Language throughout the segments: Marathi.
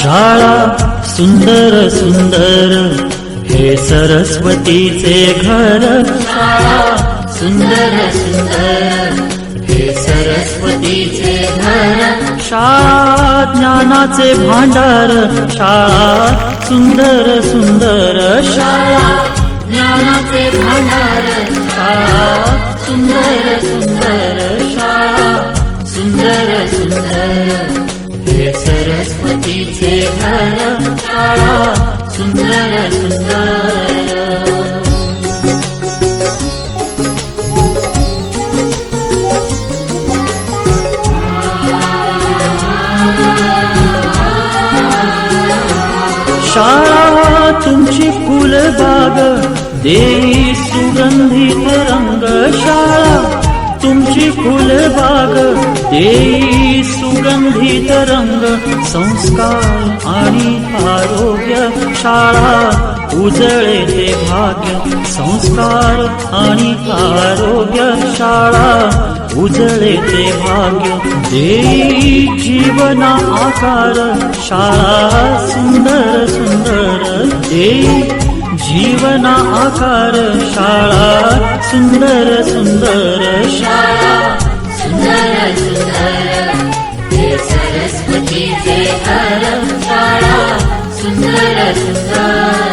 शाळा सुंदर सुंदर हे सरस्वतीचे घर. शाळा सुंदर सुंदर हे सरस्वतीचे घर. शाळा ज्ञानाचे भांडार. शाळा सुंदर सुंदर. शाळा ज्ञानाचे भांडार. शाळा सुंदर सुंदर. शाळा सुंदर सुंदर हे सरस्वतीचे घर. शाळा सुंदर सुंदर. शाळा तुमची फुलबाग देई सुगंधित रंग. शाळा तुमची फुलबाग देई सुगंधित रंग. संस्कार आणि आरोग्य शाळा उजळे ते भाग्य. संस्कार आणि आरोग्य शाळा उजळे ते भाग्य. देई जीवना आकार. शाळा सुंदर सुंदर देई जीवना आकार. शाळा सुंदर सुंदर. शाळा सुंदर सुंदर हे सरस्वतीचे घर. शाळा सुंदर सुंदर.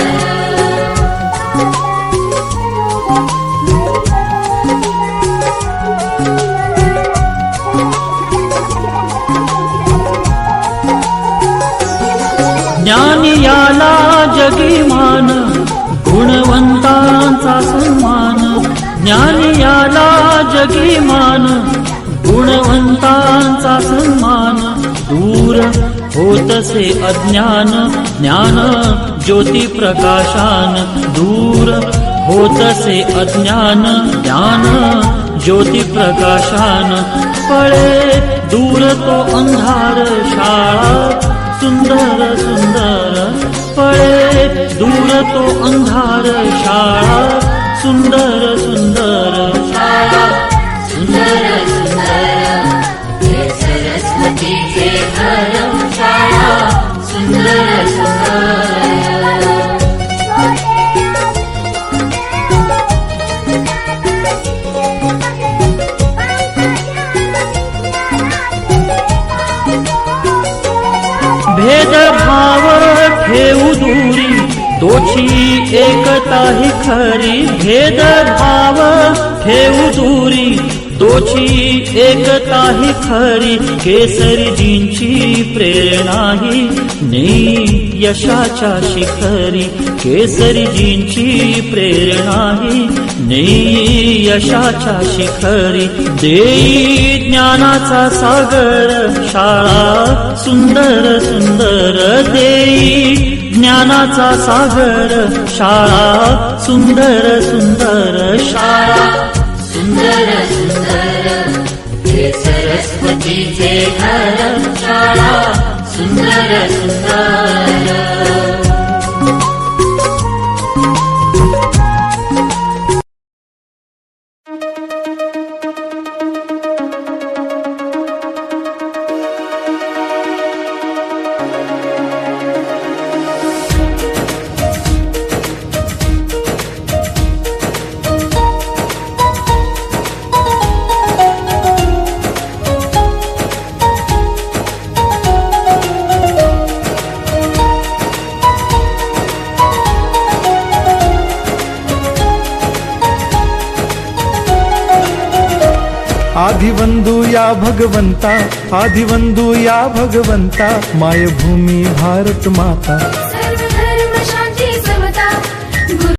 ज्ञान याला जगीमान. गुणवंतांचा सन्मान. ज्ञान याला जगीमान. गुणवंतांचा सन्मान. दूर होतसे अज्ञान. ज्ञान ज्योती प्रकाशान. दूर होतसे अज्ञान. ज्ञान ज्योती प्रकाशान. पळे दूर तो अंधार. शाळा सुंदर सुंदर. पळे दूर तो अंधार. शाळा सुंदर सुंदर. शाळा सुंदर सुंदर हे सरस्वतीचे घर. शाळा सुंदर सुंदर. भेदभाव ठेवू दूरी तोची एकता ही खरी. भेदभाव ठेवू दूरी तोची एकता ही खरी. केसरीजींची प्रेरणा ही नेई यशाच्या शिखरी. केसरीजींची प्रेरणा ही नेई यशाच्या शिखरी. देई ज्ञानाचा सागर. शाळा सुंदर सुंदर देई ज्ञानाचा सागर. शाळा सुंदर सुंदर. शाळा सुंदर सुंदर हे सरस्वतीचे घर. शाळा सुंदर सुंदर. आदिवंदू या भगवंता. आदिवंदू या भगवंता. मायभूमी भारत माता.